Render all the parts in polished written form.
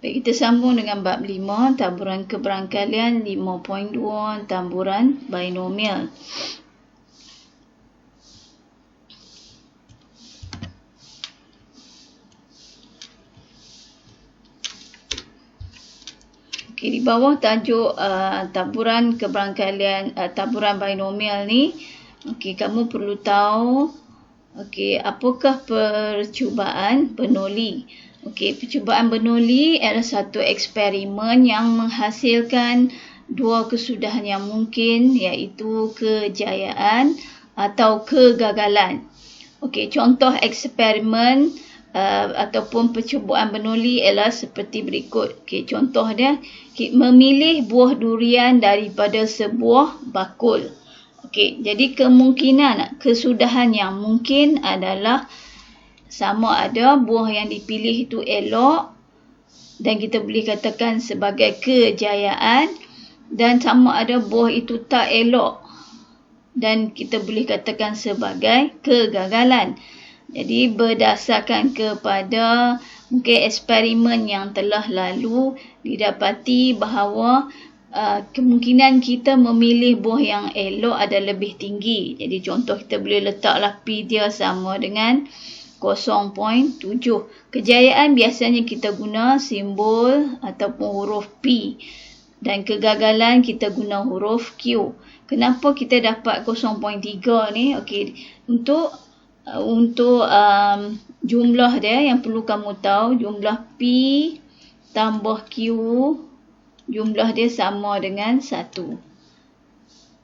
Baik, kita sambung dengan bab 5, taburan keberangkalian 5.2, taburan binomial. Okey, di bawah tajuk taburan keberangkalian, taburan binomial ni, okey, kamu perlu tahu okey, apakah percubaan Bernoulli. Okey, percubaan Bernoulli adalah satu eksperimen yang menghasilkan dua kesudahan yang mungkin, iaitu kejayaan atau kegagalan. Okey, contoh eksperimen ataupun percubaan Bernoulli ialah seperti berikut. Okey, contoh dia, memilih buah durian daripada sebuah bakul. Okey, jadi kemungkinan kesudahan yang mungkin adalah sama ada buah yang dipilih itu elok dan kita boleh katakan sebagai kejayaan, dan sama ada buah itu tak elok dan kita boleh katakan sebagai kegagalan. Jadi berdasarkan kepada mungkin eksperimen yang telah lalu, didapati bahawa kemungkinan kita memilih buah yang elok ada lebih tinggi. Jadi contoh kita boleh letaklah P dia sama dengan 0.7. Kejayaan biasanya kita guna simbol ataupun huruf P, dan kegagalan kita guna huruf Q. Kenapa kita dapat 0.3 ni? Okey, untuk jumlah dia yang perlu kamu tahu, jumlah P tambah Q, jumlah dia sama dengan 1.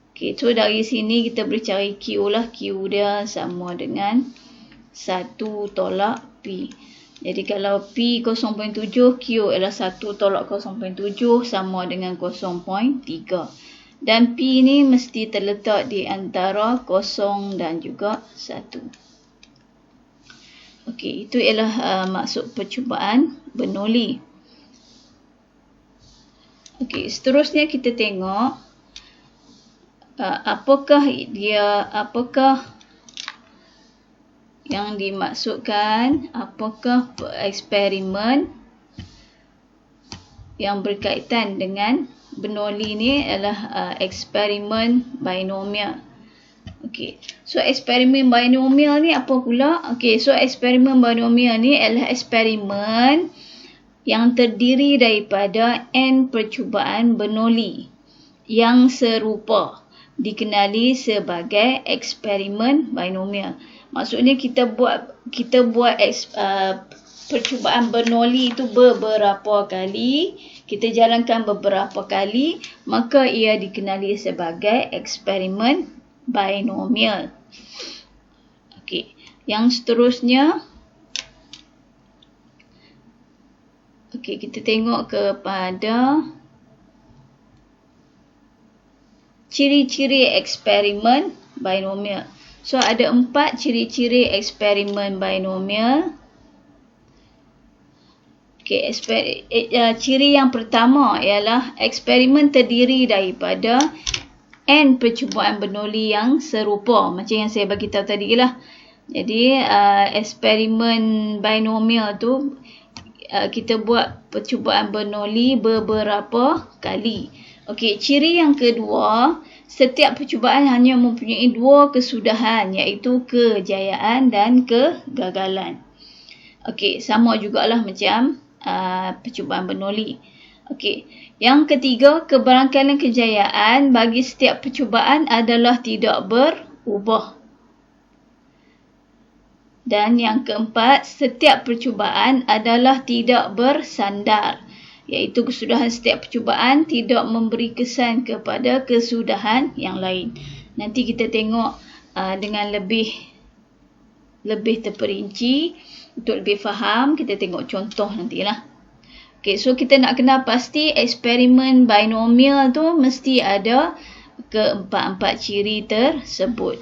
Okey, so dari sini kita boleh cari Q lah. Q dia sama dengan 1 tolak P. Jadi kalau P 0.7, Q ialah 1 tolak 0.7 sama dengan 0.3. Dan P ni mesti terletak di antara 0 dan juga 1. Okey, itu ialah maksud percubaan Bernoulli. Okey, seterusnya kita tengok apakah yang dimaksudkan, apakah eksperimen yang berkaitan dengan Bernoulli ni adalah eksperimen binomial. Okey, so eksperimen binomial ni apa pula? Okey, so eksperimen binomial ni adalah eksperimen yang terdiri daripada n percubaan Bernoulli yang serupa, dikenali sebagai eksperimen binomial. Maksudnya kita buat percubaan Bernoulli itu beberapa kali, kita jalankan beberapa kali, maka ia dikenali sebagai eksperimen binomial. Okey, yang seterusnya, okey, kita tengok kepada ciri-ciri eksperimen binomial. So ada 4 ciri-ciri eksperimen binomial. Okey, ciri yang pertama ialah eksperimen terdiri daripada n percubaan Bernoulli yang serupa, macam yang saya bagi tahu tadi lah. Jadi eksperimen binomial tu kita buat percubaan Bernoulli beberapa kali. Okey, ciri yang kedua, setiap percubaan hanya mempunyai 2 kesudahan, iaitu kejayaan dan kegagalan. Okey, sama jugalah macam percubaan Bernoulli. Okey, yang ketiga, keberangkalian kejayaan bagi setiap percubaan adalah tidak berubah. Dan yang keempat, setiap percubaan adalah tidak bersandar, iaitu kesudahan setiap percubaan tidak memberi kesan kepada kesudahan yang lain. Nanti kita tengok dengan lebih terperinci. Untuk lebih faham, kita tengok contoh nantilah. Okey, so kita nak kenal pasti eksperimen binomial tu mesti ada keempat-empat ciri tersebut.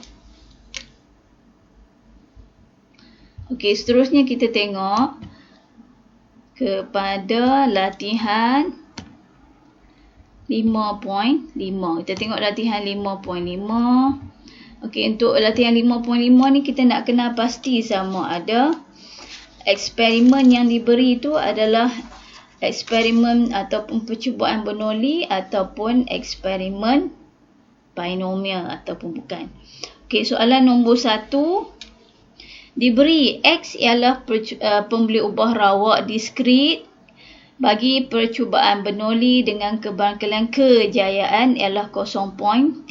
Okey, seterusnya kita tengok kepada latihan 5.5. Kita tengok latihan 5.5. Okey, untuk latihan 5.5 ni kita nak kenal pasti sama ada eksperimen yang diberi itu adalah eksperimen ataupun percubaan Bernoulli ataupun eksperimen binomial ataupun bukan. Okey, soalan nombor 1. Diberi X ialah pembeli ubah rawak diskrit bagi percubaan Bernoulli dengan kebarangkalian kejayaan ialah 0.3.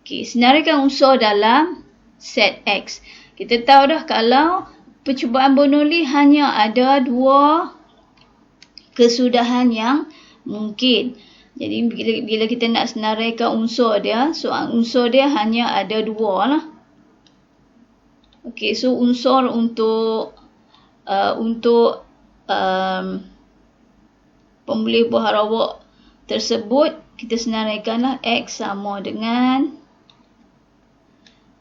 Okey, senaraikan unsur dalam set X. Kita tahu dah kalau percubaan Bernoulli hanya ada 2 kesudahan yang mungkin. Jadi bila kita nak senaraikan unsur dia, unsur dia hanya ada 2 lah. Okey, so unsur untuk pembeli buah rawak tersebut kita senaraikanlah X sama dengan,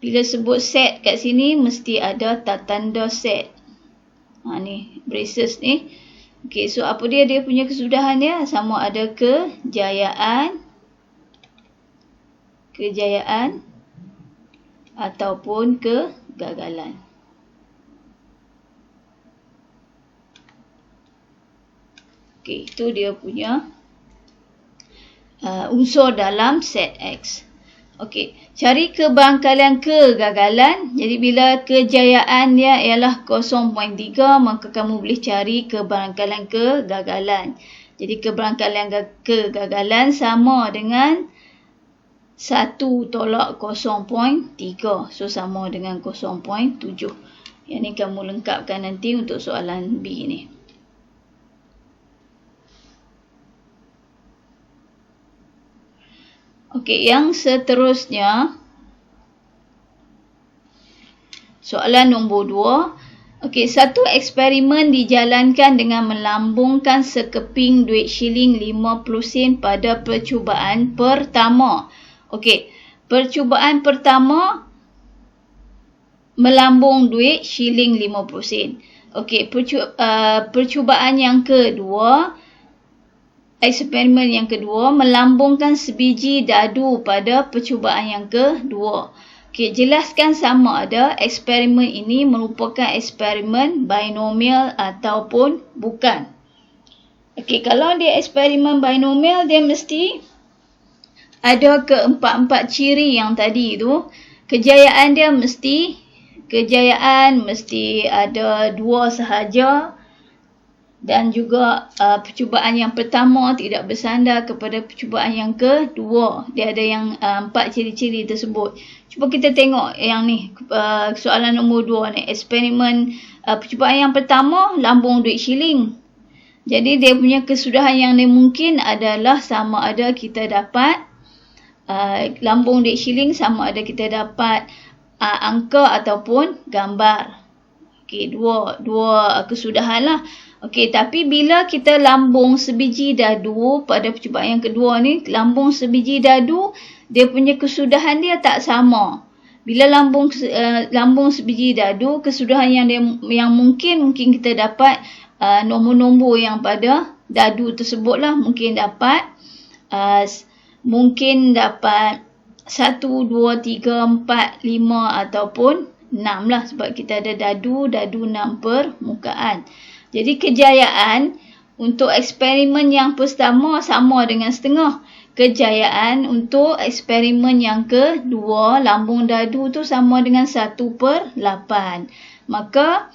bila sebut set kat sini mesti ada tanda set. Ni braces ni. Okey, so apa dia punya kesudahan dia? Sama ada kejayaan ataupun kegagalan. Okey, itu dia punya unsur dalam set X. Okey, cari kebarangkalian kegagalan. Jadi bila kejayaan dia ialah 0.3, maka kamu boleh cari kebarangkalian kegagalan. Jadi kebarangkalian kegagalan sama dengan 1 tolak 0.3. So sama dengan 0.7. Yang ni kamu lengkapkan nanti untuk soalan B ni. Okey, yang seterusnya soalan nombor 2. Okey, satu eksperimen dijalankan dengan melambungkan sekeping duit shilling 50 sen pada percubaan pertama. Okey, percubaan pertama melambung duit shilling 50 sen. Okey, percubaan yang kedua, eksperimen yang kedua melambungkan sebiji dadu pada percubaan yang kedua. Okey, jelaskan sama ada eksperimen ini merupakan eksperimen binomial ataupun bukan. Okey, kalau dia eksperimen binomial, dia mesti ada keempat-empat ciri yang tadi tu. Kejayaan dia mesti ada 2 sahaja. Dan juga percubaan yang pertama tidak bersandar kepada percubaan yang kedua. Dia ada yang 4 ciri-ciri tersebut. Cuba kita tengok yang ni, soalan nombor 2 ni. Eksperimen percubaan yang pertama, lambung duit shilling. Jadi dia punya kesudahan yang mungkin adalah sama ada kita dapat lambung duit shilling, sama ada kita dapat angka ataupun gambar. Okey, dua kesudahan lah. Okey, tapi bila kita lambung sebiji dadu pada percubaan yang kedua ni, lambung sebiji dadu, dia punya kesudahan dia tak sama. Bila lambung sebiji dadu, kesudahan yang mungkin kita dapat nombor-nombor yang pada dadu tersebut lah. Mungkin dapat 1, 2, 3, 4, 5 ataupun 6 lah. Sebab kita ada dadu 6 permukaan. Jadi kejayaan untuk eksperimen yang pertama sama dengan setengah. Kejayaan untuk eksperimen yang kedua, lambung dadu tu sama dengan 1/8. Maka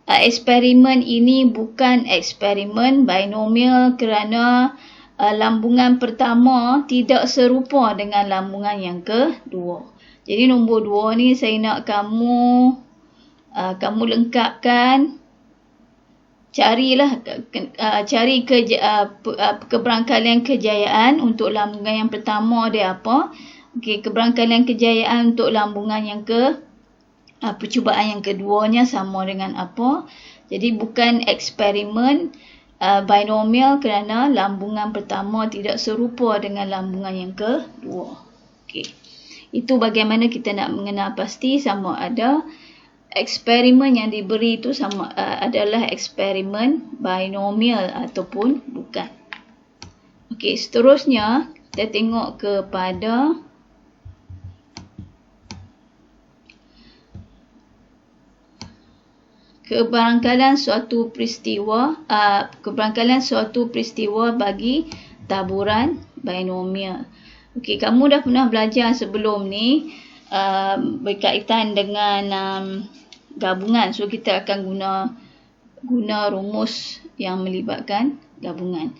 eksperimen ini bukan eksperimen binomial kerana lambungan pertama tidak serupa dengan lambungan yang kedua. Jadi nombor 2 ni saya nak kamu lengkapkan. Cari kebarangkalian kejayaan untuk lambungan yang pertama dia apa. Okey, kebarangkalian kejayaan untuk lambungan yang percubaan yang keduanya sama dengan apa. Jadi bukan eksperimen binomial kerana lambungan pertama tidak serupa dengan lambungan yang kedua. Okey. Itu bagaimana kita nak mengenal pasti sama ada eksperimen yang diberi itu adalah eksperimen binomial ataupun bukan. Okey, seterusnya kita tengok kepada keberangkalan suatu peristiwa bagi taburan binomial. Okey, kamu dah pernah belajar sebelum ni berkaitan dengan gabungan. So kita akan guna rumus yang melibatkan gabungan.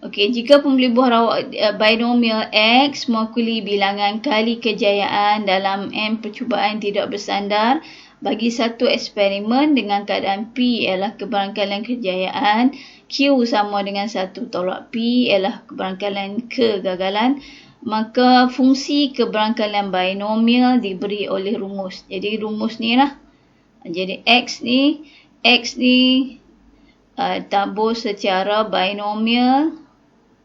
Okey, jika pembeli buah rawak binomial X mewakili bilangan kali kejayaan dalam n percubaan tidak bersandar bagi satu eksperimen dengan keadaan P ialah keberangkalan kejayaan, Q sama dengan 1 tolak P ialah keberangkalan kegagalan, maka fungsi keberangkalan binomial diberi oleh rumus. Jadi rumus ni lah. Jadi X ni tabur secara binomial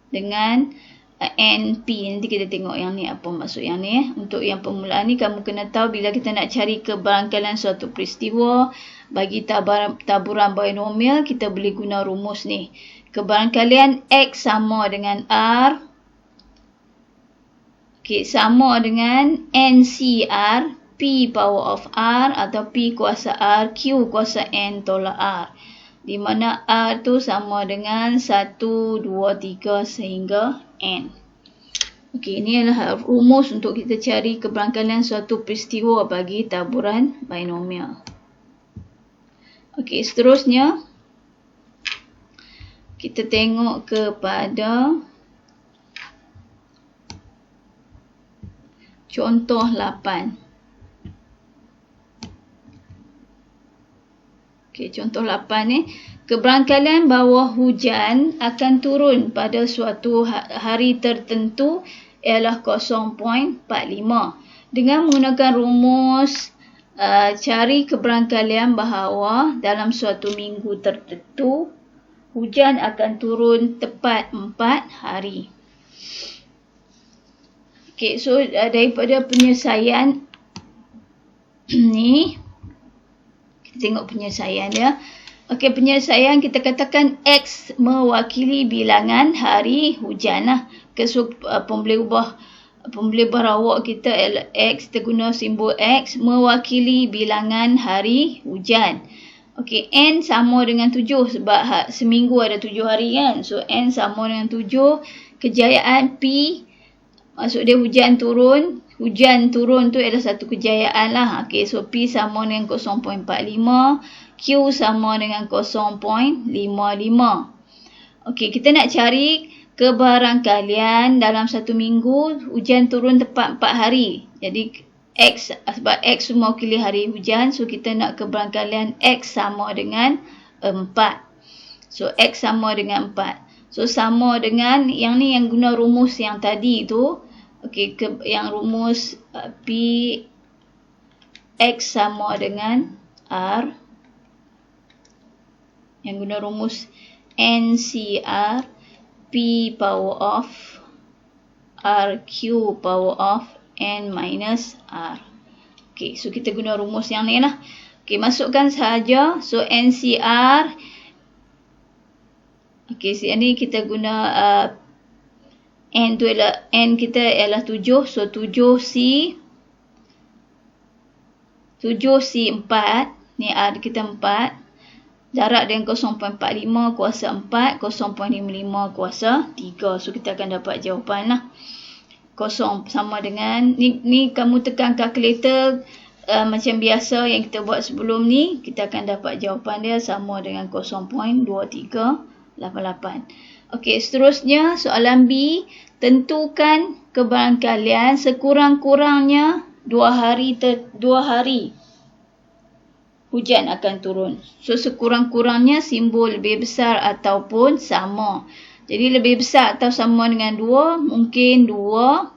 dengan NP. Nanti kita tengok yang ni apa maksud yang ni. Untuk yang permulaan ni kamu kena tahu bila kita nak cari keberangkalan suatu peristiwa bagi taburan binomial, kita boleh guna rumus ni. Keberangkalian X sama dengan R. Okey, sama dengan NCR P power of R atau P kuasa R Q kuasa N tolak R. Di mana R tu sama dengan 1, 2, 3 sehingga N. Okey, ini adalah rumus untuk kita cari keberangkalan suatu peristiwa bagi taburan binomial. Okey, seterusnya kita tengok kepada contoh 8. Okey, contoh 8 ni. Keberangkalan bawah hujan akan turun pada suatu hari tertentu ialah 0.45. Dengan menggunakan rumus cari keberangkalan bahawa dalam suatu minggu tertentu hujan akan turun tepat 4 hari. Okey, so daripada penyelesaian ni tengok penyelesaian dia. Okey, penyelesaian kita katakan X mewakili bilangan hari hujan lah. So, pembeli buah rawak kita X, kita guna simbol X mewakili bilangan hari hujan. Okey, N sama dengan 7 sebab seminggu ada 7 hari kan. So, N sama dengan 7. Kejayaan P, maksud dia hujan turun. Hujan turun tu adalah satu kejayaan lah. Okey, so P sama dengan 0.45. Q sama dengan 0.55. Okey, kita nak cari keberangkalian dalam satu minggu hujan turun tepat 4 hari. Jadi X, sebab X mewakili hari hujan, so kita nak keberangkalian X sama dengan 4. So X sama dengan 4. So sama dengan yang ni yang guna rumus yang tadi tu. Okey, yang rumus P X sama dengan R. Yang guna rumus NCR P power of R Q power of N minus R. Okey, so kita guna rumus yang ni lah. Okey, masukkan sahaja. So NCR. Okey, sini kita guna N tu ialah, N kita ialah 7. So 7C 4. Ni R kita 4. Jarak dengan 0.45 kuasa 4. 0.55 kuasa 3. So kita akan dapat jawapan lah. 0 sama dengan, ni kamu tekan kalkulator macam biasa yang kita buat sebelum ni. Kita akan dapat jawapan dia sama dengan 0.2388. Okey, seterusnya soalan B. Tentukan keberangkalian sekurang-kurangnya 2 hari hujan akan turun. So sekurang-kurangnya simbol lebih besar ataupun sama. Jadi lebih besar atau sama dengan 2, mungkin 2,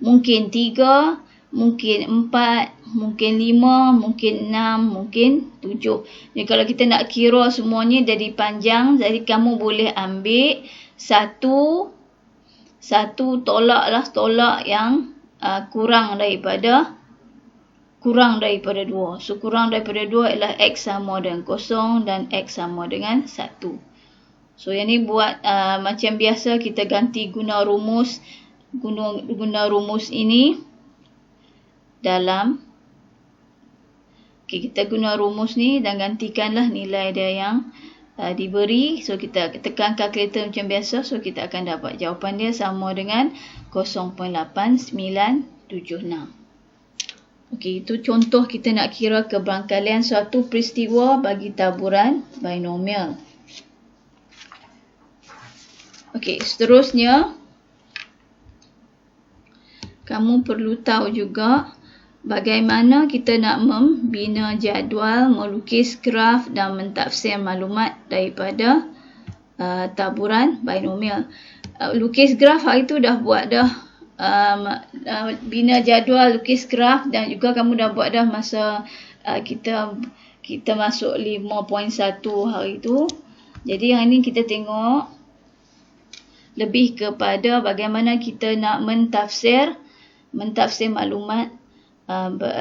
mungkin 3, mungkin 4, mungkin 5, mungkin 6, mungkin 7. Jadi kalau kita nak kira semuanya jadi panjang, jadi kamu boleh ambil satu tolak yang kurang daripada 2. So kurang daripada 2 ialah X sama dengan 0 dan X sama dengan 1. So yang ni buat macam biasa, kita ganti guna rumus ini dalam Okay, kita guna rumus ni dan gantikanlah nilai dia yang diberi. So kita tekan kalkulator macam biasa. So kita akan dapat jawapan dia sama dengan 0.8976. Okey, itu contoh kita nak kira keberangkalian suatu peristiwa bagi taburan binomial. Okey, seterusnya kamu perlu tahu juga bagaimana kita nak membina jadual, melukis graf dan mentafsir maklumat daripada taburan binomial. Lukis graf hari tu dah buat dah. Bina jadual, lukis graf dan juga kamu dah buat dah masa kita masuk 5.1 hari tu. Jadi hari ni kita tengok lebih kepada bagaimana kita nak mentafsir maklumat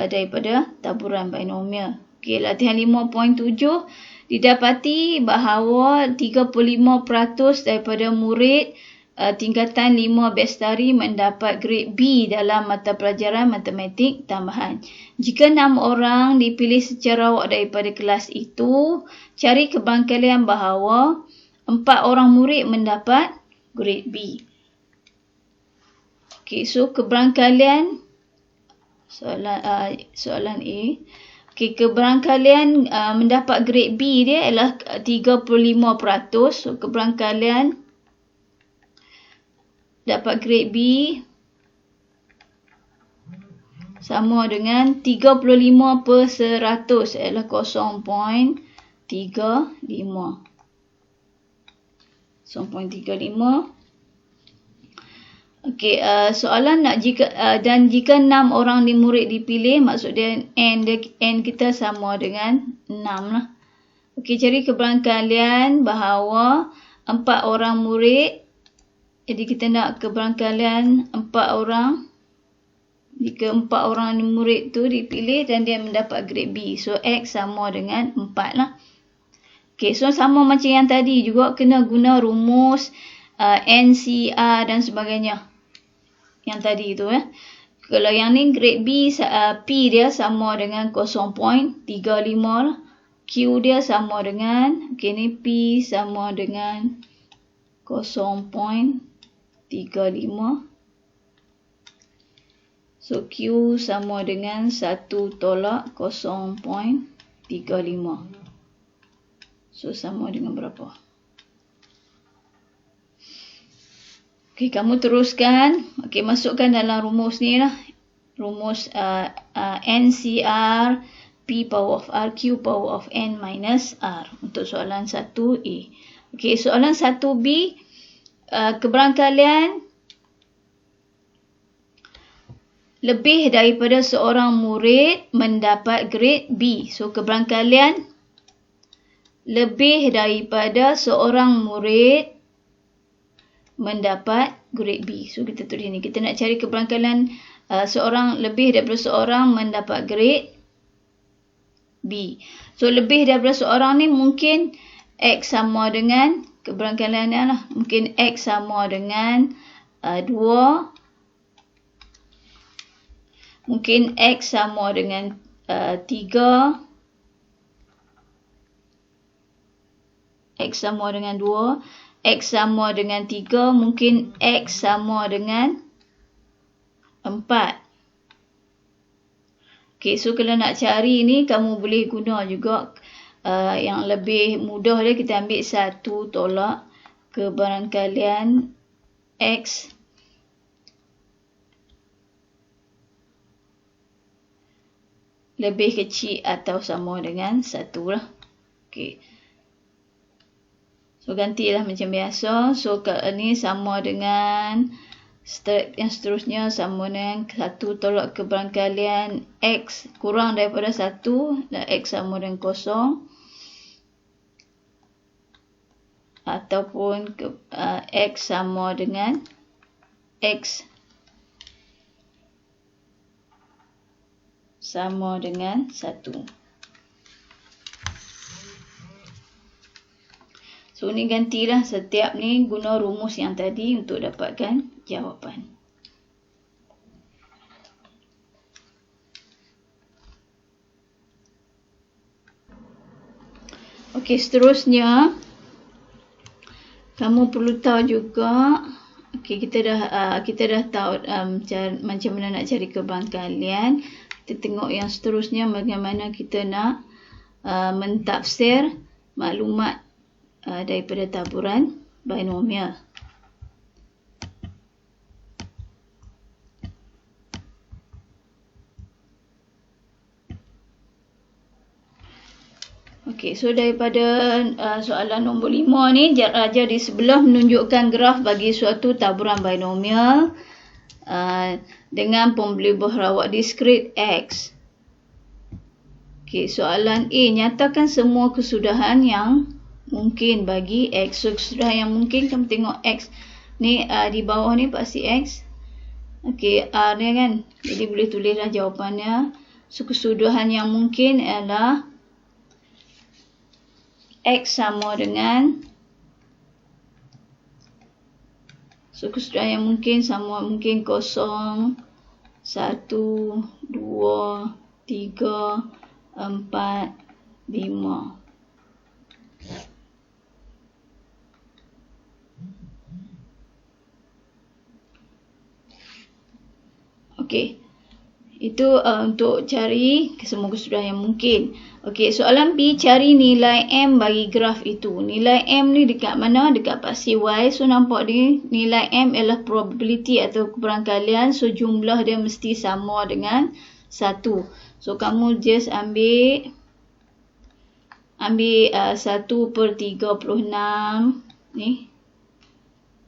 daripada taburan binomial. Okey, latihan 5.7 didapati bahawa 35% daripada murid tingkatan 5 Bestari mendapat grade B dalam mata pelajaran matematik tambahan. Jika 6 orang dipilih secara awak daripada kelas itu, cari keberangkalian bahawa 4 orang murid mendapat grade B. Okey, so keberangkalian soalan A. Okey, keberangkalian mendapat grade B dia ialah 35%. So keberangkalian dapat grade B sama dengan 35% ialah 0.35. 0.35. Okey, soalan nak jika 6 orang murid dipilih, maksud dia N kita sama dengan 6 lah. Okey, cari keberangkalian bahawa 4 orang murid. Jadi kita nak keberangkalian 4 orang. Jika 4 orang murid tu dipilih dan dia mendapat grade B. So X sama dengan 4 lah. Okay, so sama macam yang tadi juga kena guna rumus NCR dan sebagainya. Yang tadi tu Kalau yang ni grade B, P dia sama dengan 0.35 lah. Q dia sama dengan, okay ni P sama dengan 0.35. So Q sama dengan 1/0.35. So sama dengan berapa? Okey, kamu teruskan. Okey, masukkan dalam rumus ni lah. Rumus NCR P power of R Q power of N minus R untuk soalan 1A. Okey, soalan 1B. Keberangkalian lebih daripada seorang murid mendapat grade B. So keberangkalian lebih daripada seorang murid mendapat grade B. So kita tulis ni. Kita nak cari keberangkalian seorang lebih daripada seorang mendapat grade B. So lebih daripada seorang ni mungkin X sama dengan keberangkaliannya lah. Mungkin X sama dengan 2. Mungkin X sama dengan 3. X sama dengan 2. X sama dengan 3. Mungkin X sama dengan 4. Okay, so kalau nak cari ni, kamu boleh guna juga yang lebih mudah dia. Kita ambil 1 tolak keberangkalian X lebih kecil atau sama dengan 1 lah. Okay. So gantilah macam biasa. So ni sama dengan yang seterusnya sama dengan 1 tolak keberangkalian X kurang daripada 1 dan X sama dengan 0. Ataupun X sama dengan X sama dengan 1. So ni gantilah setiap ni guna rumus yang tadi untuk dapatkan jawapan. Okey, seterusnya kamu perlu tahu juga, okey, kita dah tahu macam mana nak cari keberangkalian. Kita tengok yang seterusnya bagaimana kita nak mentafsir maklumat daripada taburan binomial. Okey, so daripada soalan nombor 5 ni, raja di sebelah menunjukkan graf bagi suatu taburan binomial dengan pembelih rawak diskrit X. Okey, soalan A, nyatakan semua kesudahan yang mungkin bagi X. So, kesudahan yang mungkin, kamu tengok X ni di bawah ni pasti X. Okey, R ni kan. Jadi boleh tulislah jawapannya. So, kesudahan yang mungkin adalah X sama dengan, so kesudahan yang mungkin sama mungkin 0, 1, 2, 3, 4, 5. Okey, itu untuk cari semua kesudahan yang mungkin. Okey, soalan B, cari nilai M bagi graf itu. Nilai M ni dekat mana? Dekat paksi Y. So, nampak ni nilai M ialah probability atau keberangkalian. So, jumlah dia mesti sama dengan 1. So, kamu just ambil 1/36 ni.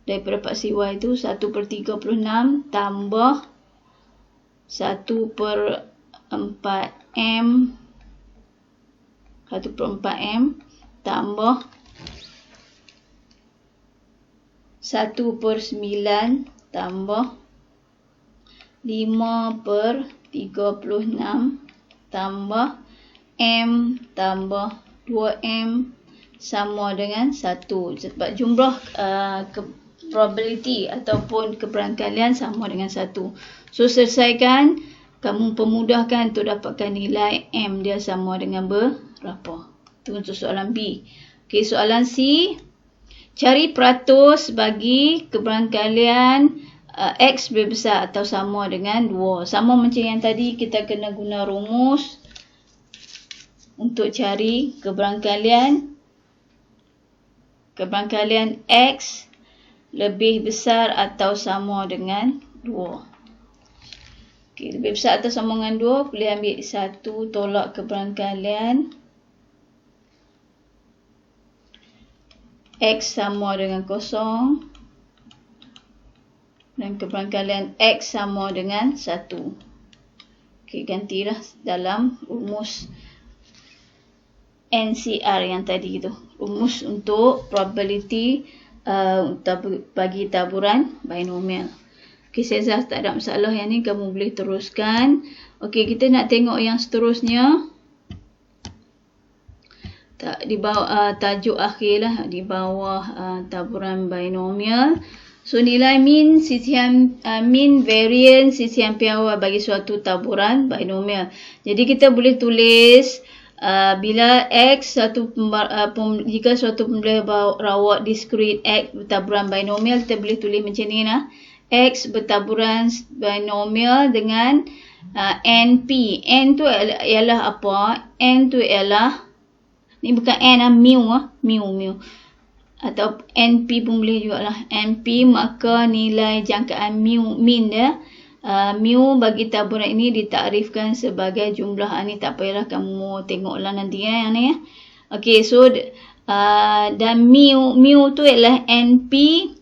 Daripada paksi Y tu 1/36 tambah 1/4M 1/4M tambah 1/9 tambah 5/36 tambah M tambah 2M sama dengan 1. Sebab jumlah probability ataupun keberangkalian sama dengan 1. So, selesaikan. Kamu pemudahkan untuk dapatkan nilai M dia sama dengan berapa. Itu untuk soalan B. Okey, soalan C. Cari peratus bagi keberangkalian X lebih besar atau sama dengan 2. Sama macam yang tadi, kita kena guna rumus untuk cari keberangkalian X lebih besar atau sama dengan 2. Okay, lebih besar atau sama dengan 2, boleh ambil 1 tolak keberangkalian X sama dengan 0 dan keberangkalian X sama dengan 1. Okay, gantilah dalam rumus NCR yang tadi tu. Rumus untuk probability bagi taburan binomial. Okey, saya rasa tak ada masalah yang ni, kamu boleh teruskan. Okey, kita nak tengok yang seterusnya. Di bawah tajuk akhir lah, di bawah taburan binomial. So, nilai mean variance sisian piawai bagi suatu taburan binomial. Jadi, kita boleh tulis bila X jika suatu pembelih rawak diskrit X bertaburan binomial, kita boleh tulis macam ni lah. X bertaburan binomial dengan NP. N tu ialah apa? N tu ialah, ni bukan N lah, mu. Atau NP pun boleh juga lah. NP, maka nilai jangkaan mean dia. Mu bagi taburan ini ditakrifkan sebagai jumlah. Ni tak payahlah kamu tengoklah nanti yang ni. Okey, so dan mu tu ialah NP.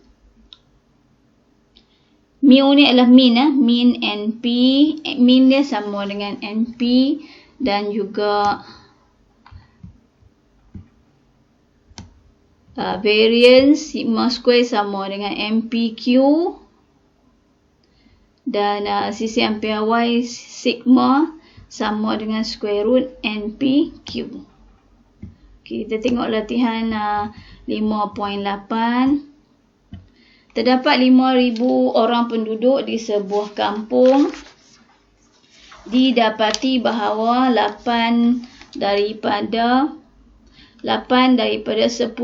Mu ni adalah mean NP. Mean dia sama dengan NP dan juga variance sigma square sama dengan MPQ dan sisian piawai sigma sama dengan square root NPQ. Okay, kita tengok latihan 5.8. Terdapat 5,000 orang penduduk di sebuah kampung. Didapati bahawa 8 daripada 8 daripada 10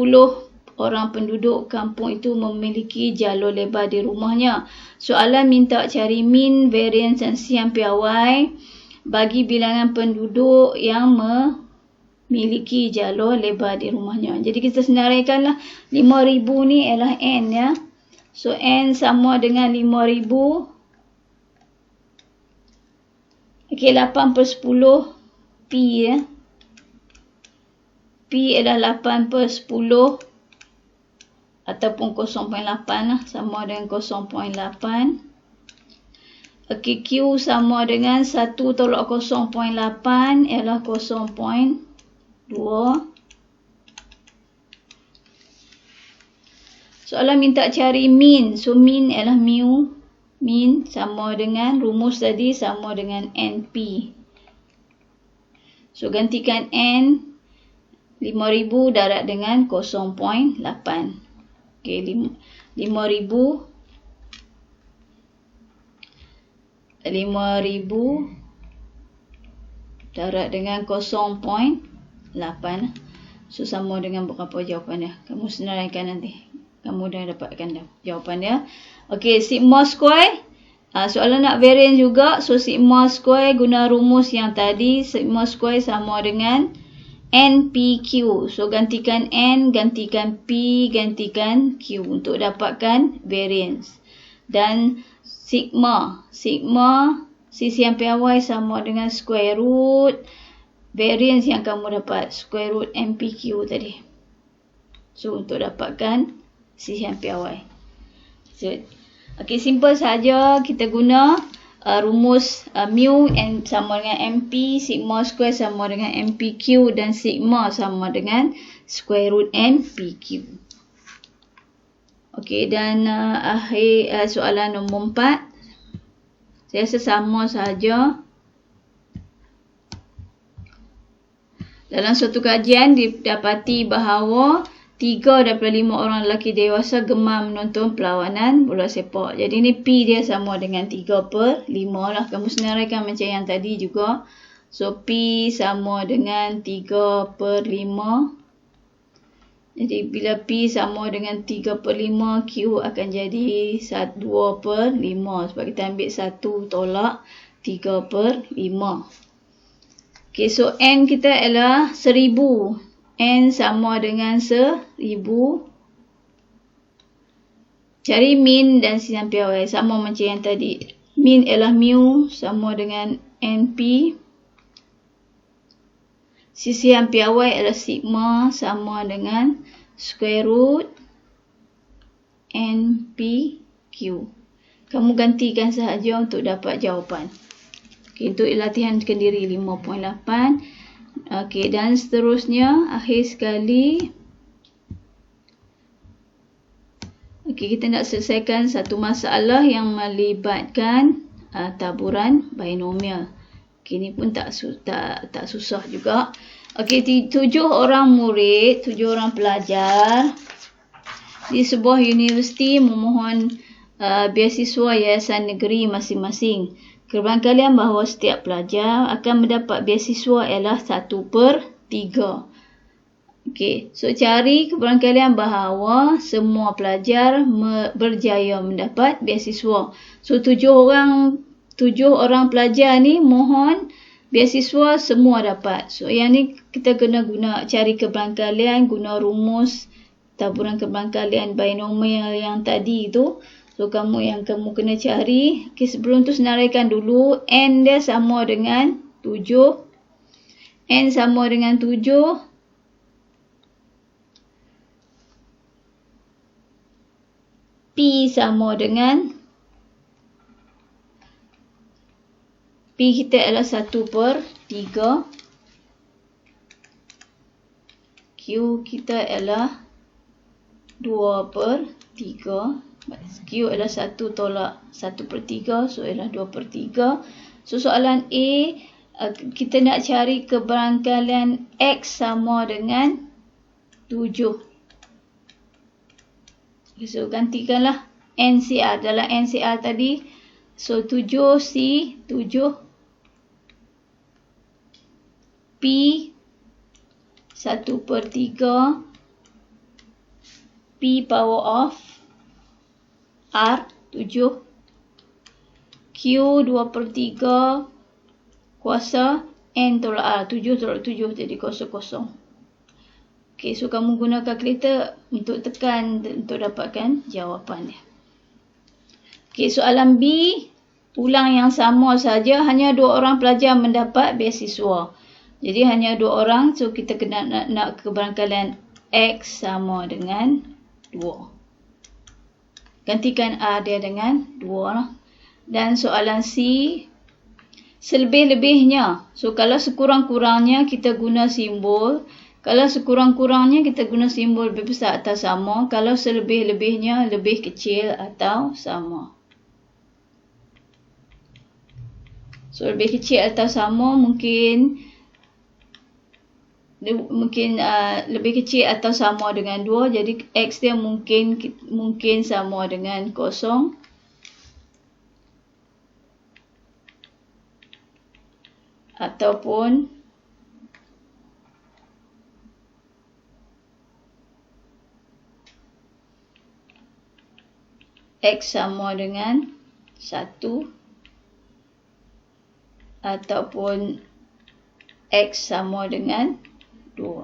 orang penduduk kampung itu memiliki jalur lebar di rumahnya. Soalan minta cari min, variance dan siang piawai bagi bilangan penduduk yang memiliki jalur lebar di rumahnya. Jadi kita senaraikanlah 5,000 ni ialah N ya. So N sama dengan 5,000. Okey, 8/10 P ya. P adalah 8/10 ataupun 0.8 lah, sama dengan 0.8. Okey, Q sama dengan 1 tolak 0.8 ialah 0.2. Soalan minta cari min. So min ialah mu. Min sama dengan rumus tadi sama dengan NP. So gantikan N 5,000 darab dengan 0.8. Okey, 5,000 darab dengan 0.8. So sama dengan berapa jawapan dia? Kamu senaraikan nanti. Kamu dah dapatkan jawapan dia. Okey, sigma square. Soalan nak variance juga. So sigma square guna rumus yang tadi. Sigma square sama dengan NPQ. So gantikan N, gantikan P, gantikan Q untuk dapatkan variance. Dan sigma sisi yang piawai sama dengan square root variance yang kamu dapat, square root NPQ tadi. So untuk dapatkan sisi yang piawai. So okey, simple saja kita guna rumus mu n sama dengan MP, sigma square sama dengan MPQ dan sigma sama dengan square root NPQ. Okey, dan akhir soalan nombor 4. Saya rasa sama saja. Dalam suatu kajian didapati bahawa 3 daripada 5 orang lelaki dewasa gemar menonton perlawanan bola sepak. Jadi ni P dia sama dengan 3/5 lah. Kamu senaraikan macam yang tadi juga. So P sama dengan 3/5. Jadi bila P sama dengan 3/5, Q akan jadi 2/5. Sebab kita ambil 1 tolak 3/5. Okay, so N kita ialah 1,000. N sama dengan 1,000. Cari min dan siang piawai sama macam yang tadi. Min ialah mu sama dengan NP. Sisi yang piawai ialah sigma sama dengan square root NPQ. Kamu gantikan sahaja untuk dapat jawapan. Okay, untuk latihan kendiri 5.8. Okey, dan seterusnya akhir sekali. Okey, kita nak selesaikan satu masalah yang melibatkan taburan binomial. Okey, ni pun tak susah juga. Okey, 7 orang murid, 7 orang pelajar di sebuah universiti memohon beasiswa yayasan negeri masing-masing. Kebarangkalian bahawa setiap pelajar akan mendapat beasiswa ialah 1/3. Okey, so cari kebarangkalian bahawa semua pelajar berjaya mendapat beasiswa. So 7 orang pelajar ni mohon beasiswa, semua dapat. So yang ni kita kena cari kebarangkalian guna rumus taburan kebarangkalian binomial yang tadi tu. So yang kamu kena cari. Okay, sebelum tu senaraikan dulu. N dia sama dengan 7. N sama dengan 7. P sama dengan P kita adalah 1/3. Q kita adalah 2/3. Q adalah 1 tolak 1/3. So ialah 2/3. So soalan A, kita nak cari kebarangkalian X sama dengan 7. So gantikanlah NCR. Dalam NCR tadi, so 7C 7 P 1/3 P power of R 7 Q 2/3 kuasa N tolak R 7 tolak 7 jadi 0. Okey, so kamu guna kalkulator untuk tekan untuk dapatkan jawapannya. Okey, soalan B, ulang yang sama saja, hanya 2 orang pelajar mendapat beasiswa. Jadi hanya 2 orang, so kita kena nak kebarangkalian X sama dengan 2. Gantikan R dia dengan 2. Dan soalan C, selebih-lebihnya. So kalau sekurang-kurangnya kita guna simbol. Kalau sekurang-kurangnya kita guna simbol lebih besar atau sama. Kalau selebih-lebihnya lebih kecil atau sama. So lebih kecil atau sama mungkin lebih kecil atau sama dengan 2. Jadi X dia mungkin sama dengan 0. Ataupun X sama dengan 1 ataupun X sama dengan 2.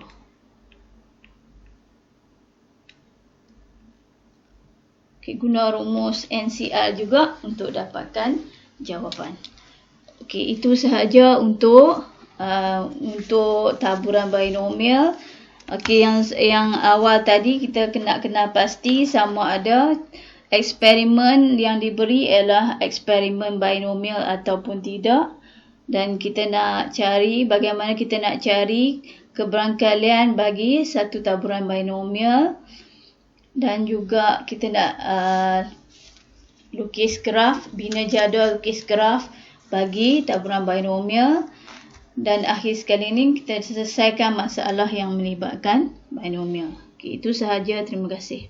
Okey, guna rumus NCR juga untuk dapatkan jawapan. Okey, itu sahaja untuk taburan binomial. Okey, yang awal tadi kita kena pasti sama ada eksperimen yang diberi ialah eksperimen binomial ataupun tidak. Dan kita nak cari bagaimana kita nak cari keberangkalian bagi satu taburan binomial. Dan juga kita nak lukis graf, bina jadual lukis graf bagi taburan binomial. Dan akhir sekali ini kita selesaikan masalah yang melibatkan binomial. Okey, itu sahaja. Terima kasih.